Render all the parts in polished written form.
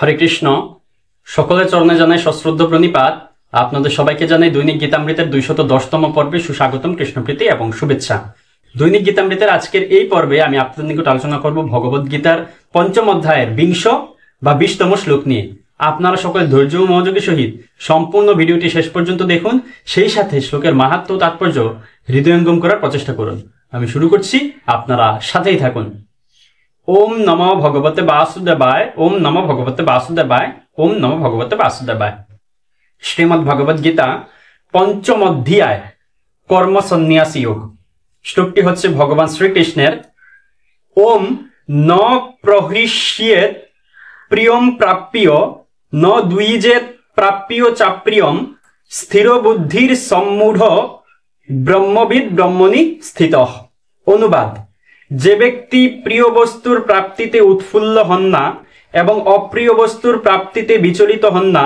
হরে কৃষ্ণ। সকলের চরণে জানাই সশ্রদ্ধ প্রণিপাত। আপনাদের সবাইকে জানাই দৈনিক গীতামৃতের 210তম পর্বে সুস্বাগতম, কৃষ্ণপ্রীতি এবং শুভেচ্ছা। দৈনিক গীতামৃতের আজকের এই পর্বে আমি আপনাদের নিকট আলোচনা করব ভগবদ গীতার 5ম অধ্যায়ের 20তম শ্লোক নিয়ে। আপনারা সকলে ধৈর্য ও মনোযোগের সহিত সম্পূর্ণ ভিডিওটি শেষ পর্যন্ত দেখুন, সেই সাথে শ্লোকের মাহাত্ম্য ও তাৎপর্য হৃদয়ঙ্গম করার প্রচেষ্টা করুন। আমি শুরু করছি, আপনারা সাথেই থাকুন। ওম নমো ভগবতে বাসুদেবায়, ওম নমো ভগবতে বাসুদেবায়, ওম নমো ভগবতে বাসুদেবায়। শ্রীমদ্ ভগবদ গীতা 5ম অধ্যায় কর্ম সন্ন্যাস যোগ। শ্লোকটি হচ্ছে ভগবান শ্রীকৃষ্ণের। ওম ন প্রহৃষ্যেত প্রিয়ম প্রাপ্য ন দ্বিজেত প্রাপ্য চাপ্রিয়ম স্থির বুদ্ধির সম্মূঢ় ব্রহ্মবিদ ব্রহ্মণি স্থিতঃ। অনুবাদ: যে ব্যক্তি প্রিয় বস্তুর প্রাপ্তিতে উৎফুল্ল হন না এবং অপ্রিয় বস্তুর প্রাপ্তিতে বিচলিত হন না,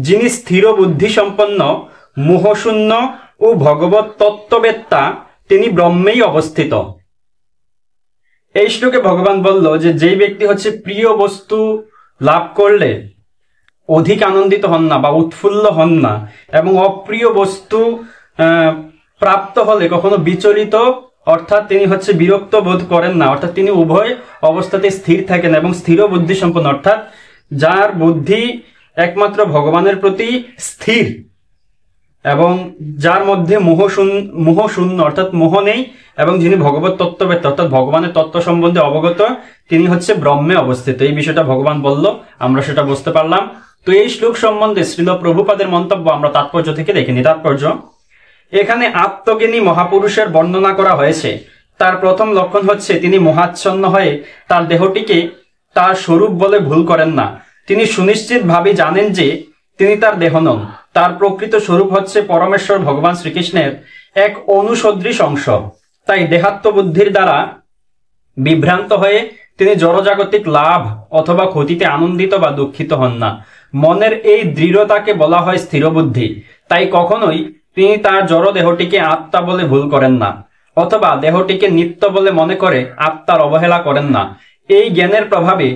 যিনি স্থির বুদ্ধি সম্পন্ন, মোহশূন্য ও ভগবত তত্ত্ববেত্তা, তিনি ব্রহ্মেই অবস্থিত। এই শ্লোকে ভগবান বলল যে যেই ব্যক্তি হচ্ছে প্রিয় বস্তু লাভ করলে অধিক আনন্দিত হন না বা উৎফুল্ল হন না, এবং অপ্রিয় বস্তু প্রাপ্ত হলে কখনো বিচলিত অর্থাৎ তিনি হচ্ছে বিরক্ত বোধ করেন না, অর্থাৎ তিনি উভয় অবস্থাতে স্থির থাকেন এবং স্থির বুদ্ধি সম্পন্ন, অর্থাৎ যার বুদ্ধি একমাত্র ভগবানের প্রতি স্থির এবং যার মধ্যে মোহশূন্য অর্থাৎ মোহ নেই, এবং যিনি ভগবত তত্ত্ববেত্তা অর্থাৎ ভগবানের তত্ত্ব সম্বন্ধে অবগত, তিনি হচ্ছে ব্রহ্মে অবস্থিত। এই বিষয়টা ভগবান বলল, আমরা সেটা বুঝতে পারলাম। তো এই শ্লোক সম্বন্ধে শ্রীল প্রভুপাদের মন্তব্য আমরা তাৎপর্য থেকে দেখিনি। তাৎপর্য: এখানে আত্মজ্ঞানী মহাপুরুষের বর্ণনা করা হয়েছে। তার প্রথম লক্ষণ হচ্ছে তিনি মোহাচ্ছন্ন হয়ে তার দেহটিকে তার স্বরূপ বলে ভুল করেন না। তিনি সুনিশ্চিতভাবে জানেন যে তিনি তার দেহ নন। তার প্রকৃত স্বরূপ হচ্ছে পরমেশ্বর ভগবান শ্রীকৃষ্ণের এক অনুসদৃশ অংশ। তাই দেহাত্মবুদ্ধির দ্বারা বিভ্রান্ত হয়ে তিনি জড়জাগতিক লাভ অথবা ক্ষতিতে আনন্দিত বা দুঃখিত হন না। মনের এই দৃঢ়তাকে বলা হয় স্থিরবুদ্ধি। তাই কখনোই তিনি তার জড় দেহটিকে আত্মা বলে ভুল করেন না, অথবা দেহটিকে নিত্য বলে মনে করে আত্মার অবহেলা করেন না। এই জ্ঞানের প্রভাবে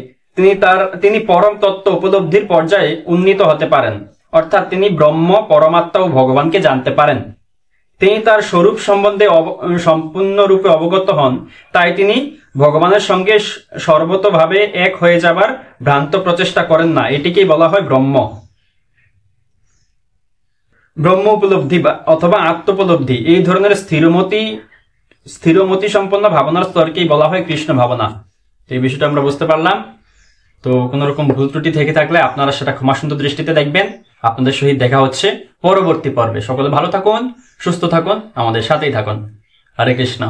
তিনি পরম তত্ত্ব উপলব্ধির পর্যায়ে উন্নীত হতে পারেন, অর্থাৎ তিনি ব্রহ্ম, পরমাত্মা ও ভগবানকে জানতে পারেন। তিনি তার স্বরূপ সম্বন্ধে সম্পূর্ণরূপে অবগত হন। তাই তিনি ভগবানের সঙ্গে সর্বতভাবে এক হয়ে যাবার ভ্রান্ত প্রচেষ্টা করেন না। এটিকেই বলা হয় ব্রহ্ম উপলব্ধি অথবা আত্মোপলব্ধি। এই ধরনের স্থিরমতি সম্পন্ন ভাবনার স্তরকেই বলা হয় কৃষ্ণ ভাবনা। এই বিষয়টা আমরা বুঝতে পারলাম। তো কোন রকম ভুল ত্রুটি থেকে থাকলে আপনারা সেটা ক্ষমাসুন্দর দৃষ্টিতে দেখবেন। আপনাদের সহিত দেখা হচ্ছে পরবর্তী পর্বে। সকলে ভালো থাকুন, সুস্থ থাকুন, আমাদের সাথেই থাকুন। হরে কৃষ্ণ।